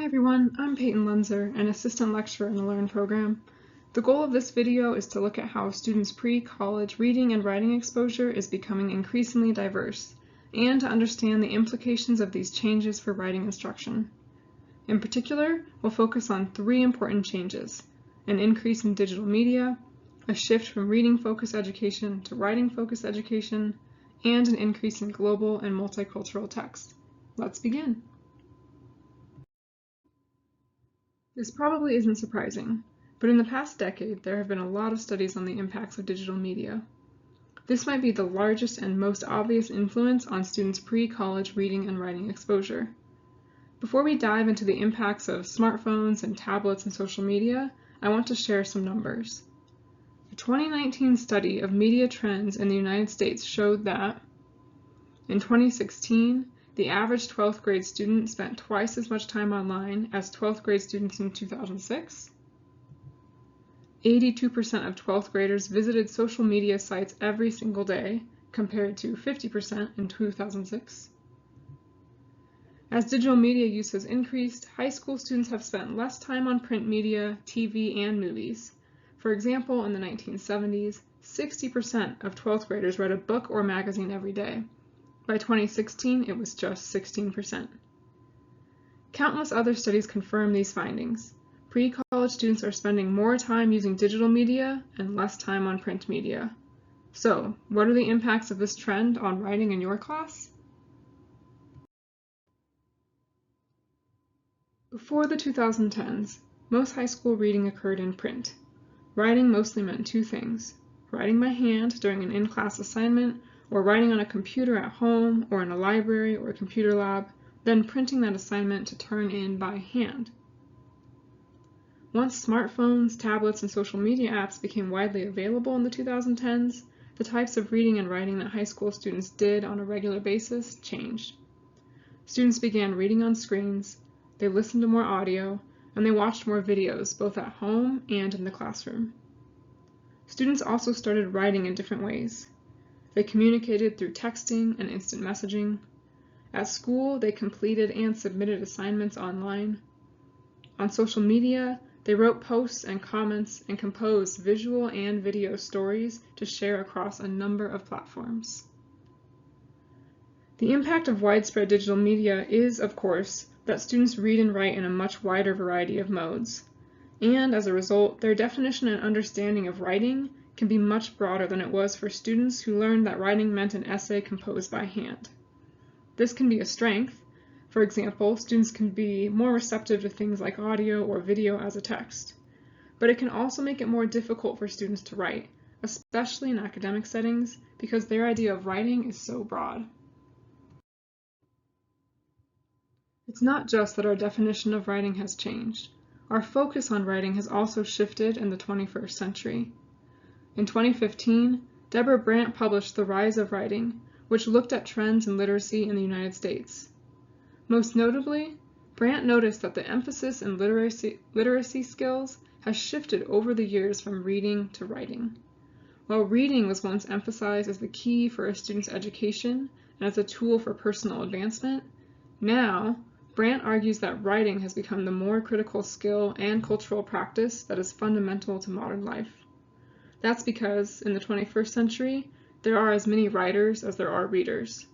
Hi everyone, I'm Peyton Lenzer, an assistant lecturer in the LEARN program. The goal of this video is to look at how students' pre-college reading and writing exposure is becoming increasingly diverse, and to understand the implications of these changes for writing instruction. In particular, we'll focus on three important changes: an increase in digital media, a shift from reading-focused education to writing-focused education, and an increase in global and multicultural text. Let's begin. This probably isn't surprising, but in the past decade there have been a lot of studies on the impacts of digital media. This might be the largest and most obvious influence on students' pre-college reading and writing exposure. Before we dive into the impacts of smartphones and tablets and social media, I want to share some numbers. A 2019 study of media trends in the United States showed that in 2016, the average 12th grade student spent twice as much time online as 12th grade students in 2006. 82% of 12th graders visited social media sites every single day, compared to 50% in 2006. As digital media use has increased, high school students have spent less time on print media, TV, and movies. For example, in the 1970s, 60% of 12th graders read a book or magazine every day. By 2016, it was just 16%. Countless other studies confirm these findings. Pre-college students are spending more time using digital media and less time on print media. So, what are the impacts of this trend on writing in your class? Before the 2010s, most high school reading occurred in print. Writing mostly meant two things: writing by hand during an in-class assignment, or writing on a computer at home or in a library or a computer lab, then printing that assignment to turn in by hand. Once smartphones, tablets, and social media apps became widely available in the 2010s, the types of reading and writing that high school students did on a regular basis changed. Students began reading on screens, they listened to more audio, and they watched more videos, both at home and in the classroom. Students also started writing in different ways. They communicated through texting and instant messaging. At school, they completed and submitted assignments online. On social media, they wrote posts and comments and composed visual and video stories to share across a number of platforms. The impact of widespread digital media is, of course, that students read and write in a much wider variety of modes. And as a result, their definition and understanding of writing can be much broader than it was for students who learned that writing meant an essay composed by hand. This can be a strength. For example, students can be more receptive to things like audio or video as a text. But it can also make it more difficult for students to write, especially in academic settings, because their idea of writing is so broad. It's not just that our definition of writing has changed. Our focus on writing has also shifted in the 21st century. In 2015, Deborah Brandt published The Rise of Writing, which looked at trends in literacy in the United States. Most notably, Brandt noticed that the emphasis in literacy skills has shifted over the years from reading to writing. While reading was once emphasized as the key for a student's education and as a tool for personal advancement, now Brandt argues that writing has become the more critical skill and cultural practice that is fundamental to modern life. That's because, in the 21st century, there are as many writers as there are readers.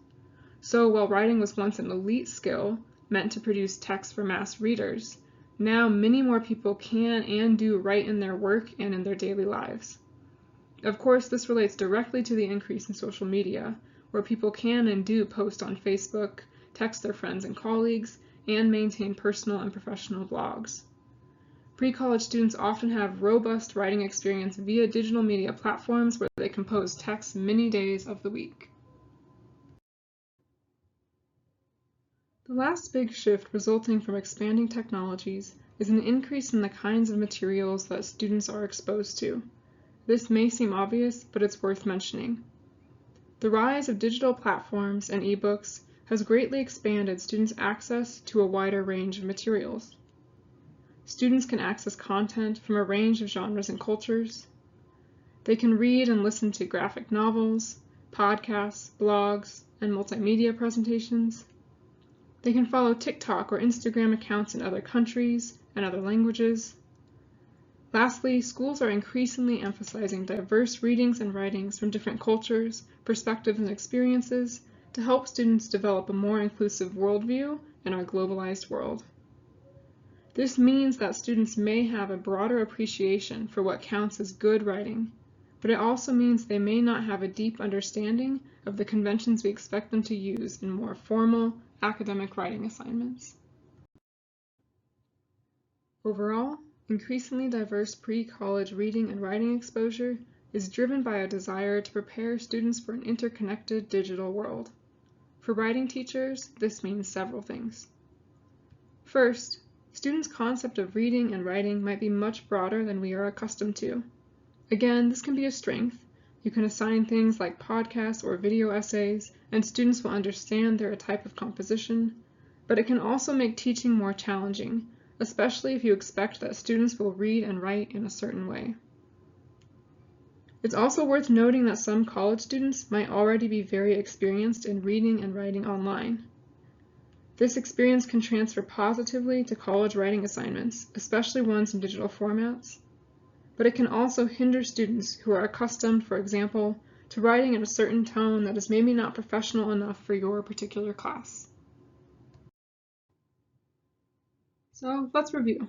So while writing was once an elite skill, meant to produce text for mass readers, now many more people can and do write in their work and in their daily lives. Of course, this relates directly to the increase in social media, where people can and do post on Facebook, text their friends and colleagues, and maintain personal and professional blogs. Pre-college students often have robust writing experience via digital media platforms where they compose text many days of the week. The last big shift resulting from expanding technologies is an increase in the kinds of materials that students are exposed to. This may seem obvious, but it's worth mentioning. The rise of digital platforms and ebooks has greatly expanded students' access to a wider range of materials. Students can access content from a range of genres and cultures. They can read and listen to graphic novels, podcasts, blogs, and multimedia presentations. They can follow TikTok or Instagram accounts in other countries and other languages. Lastly, schools are increasingly emphasizing diverse readings and writings from different cultures, perspectives, and experiences to help students develop a more inclusive worldview in our globalized world. This means that students may have a broader appreciation for what counts as good writing, but it also means they may not have a deep understanding of the conventions we expect them to use in more formal academic writing assignments. Overall, increasingly diverse pre-college reading and writing exposure is driven by a desire to prepare students for an interconnected digital world. For writing teachers, this means several things. First, students' concept of reading and writing might be much broader than we are accustomed to. Again, this can be a strength. You can assign things like podcasts or video essays, and students will understand they're a type of composition, but it can also make teaching more challenging, especially if you expect that students will read and write in a certain way. It's also worth noting that some college students might already be very experienced in reading and writing online. This experience can transfer positively to college writing assignments, especially ones in digital formats, but it can also hinder students who are accustomed, for example, to writing in a certain tone that is maybe not professional enough for your particular class. So let's review.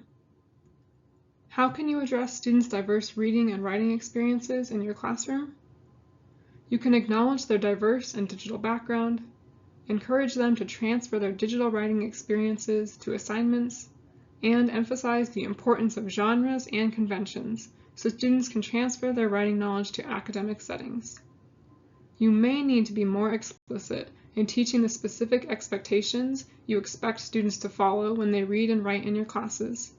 How can you address students' diverse reading and writing experiences in your classroom? You can acknowledge their diverse and digital background, encourage them to transfer their digital writing experiences to assignments, and emphasize the importance of genres and conventions so students can transfer their writing knowledge to academic settings. You may need to be more explicit in teaching the specific expectations you expect students to follow when they read and write in your classes,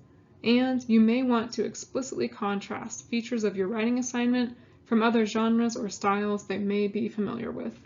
and you may want to explicitly contrast features of your writing assignment from other genres or styles they may be familiar with.